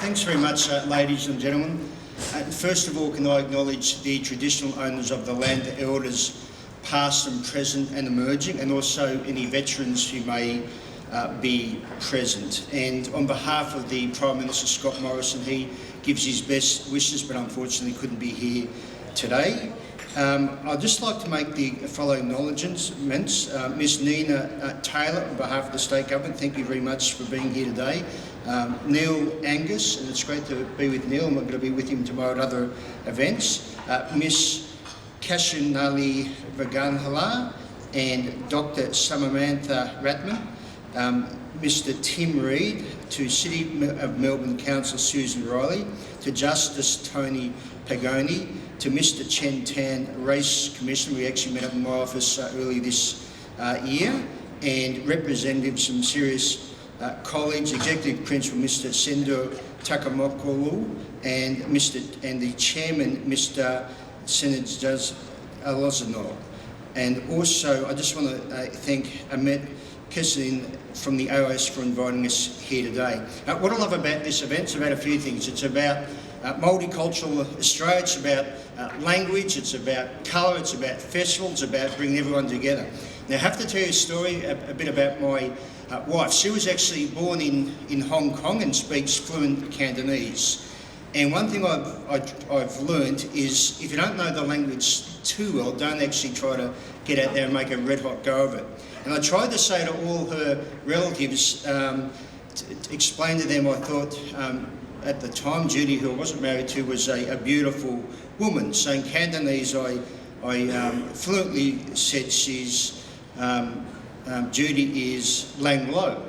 Thanks very much, ladies and gentlemen. First of all, can I acknowledge the traditional owners of the land, the elders past and present and emerging, and also any veterans who may be present. And on behalf of the Prime Minister Scott Morrison, he gives his best wishes, but unfortunately couldn't be here today. I'd just like to make the following acknowledgements. Ms Nina Taylor, on behalf of the State Government, thank you very much for being here today. Neil Angus, and it's great to be with Neil, and we're going to be with him tomorrow at other events. Miss Kashanali Vaganhala and Dr Samantha Ratman. Mr Tim Reid, to City of Melbourne Council Susan Riley, to Justice Tony Pagoni, to Mr Chen Tan, Race Commissioner. We actually met up in my office early this year, and representatives from serious colleagues, Executive Principal Mr Sendo Takamokolu, and the Chairman Mr Senadjaz Alozano. And also I just want to thank Ahmed Kessin from the OAS for inviting us here today. What I love about this event is about a few things. It's about multicultural Australia, it's about language, it's about colour, it's about festivals, it's about bringing everyone together. Now I have to tell you a story a bit about my wife. She was actually born in Hong Kong and speaks fluent Cantonese. And one thing I've learned is if you don't know the language too well, don't actually try to get out there and make a red hot go of it. And I tried to say to all her relatives, to explain to them, I thought at the time Judy, who I wasn't married to, was a beautiful woman. So in Cantonese I fluently said she's, Judy is Lang Lo.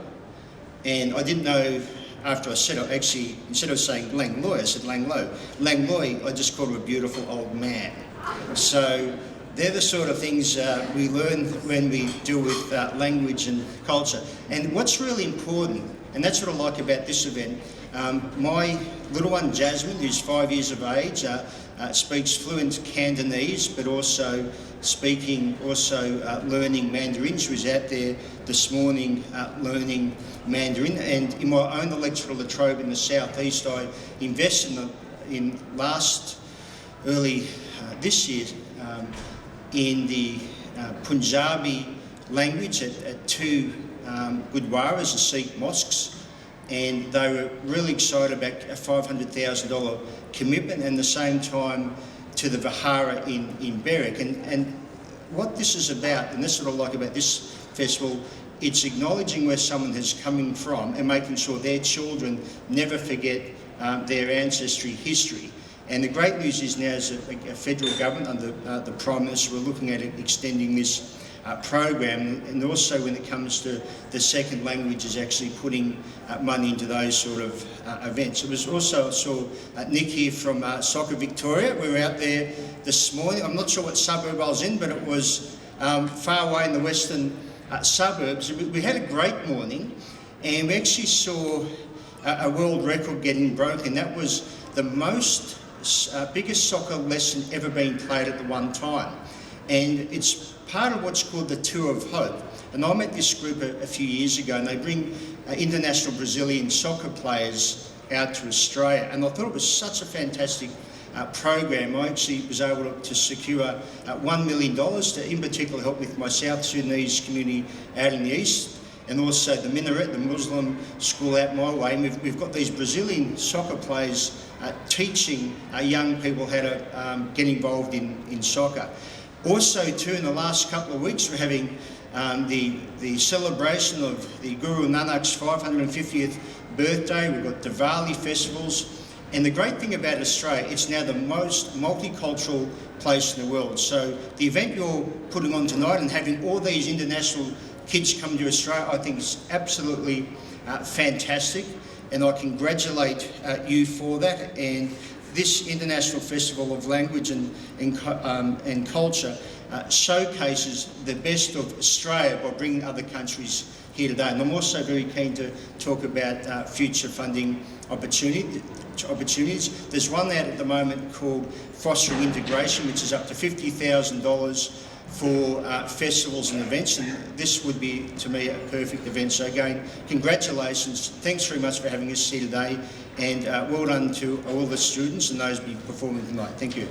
And I didn't know, after I said it, actually, instead of saying Lang Loi, I said Lang Lo. Lang Loi, I just called her a beautiful old man. So they're the sort of things we learn when we deal with language and culture. And what's really important, and that's what I like about this event, my little one Jasmine, who's 5 years of age, speaks fluent Cantonese, but also learning Mandarin. She was out there this morning learning Mandarin. And in my own electoral Latrobe in the southeast, I invested in early this year in the Punjabi language at two Gurdwaras, the Sikh mosques, and they were really excited about a $500,000 commitment, and at the same time to the Vihara in Berwick. And what this is about, and this is what I like about this festival, it's acknowledging where someone is coming from and making sure their children never forget their ancestry history. And the great news is now as a federal government under the Prime Minister, we're looking at extending this program, and also when it comes to the second language is actually putting money into those sort of events. It was also, I saw Nick here from Soccer Victoria. We were out there this morning. I'm not sure what suburb I was in, but it was far away in the western suburbs. We had a great morning, and we actually saw a world record getting broken. That was the biggest soccer lesson ever being played at the one time. And it's part of what's called the Tour of Hope. And I met this group a few years ago, and they bring international Brazilian soccer players out to Australia. And I thought it was such a fantastic program. I actually was able to secure $1 million to, in particular, help with my South Sudanese community out in the east, and also the Minaret, the Muslim school out my way. And we've got these Brazilian soccer players teaching young people how to get involved in soccer. Also, too, in the last couple of weeks, we're having the celebration of the Guru Nanak's 550th birthday. We've got Diwali festivals. And the great thing about Australia, it's now the most multicultural place in the world. So the event you're putting on tonight and having all these international kids come to Australia, I think is absolutely fantastic. And I congratulate you for that. And this International Festival of Language and Culture showcases the best of Australia by bringing other countries here today. And I'm also very keen to talk about future funding opportunities. There's one out at the moment called Fostering Integration, which is up to $50,000 for festivals and events, and this would be, to me, a perfect event. So again, congratulations. Thanks very much for having us here today, and well done to all the students and those be performing tonight. Thank you.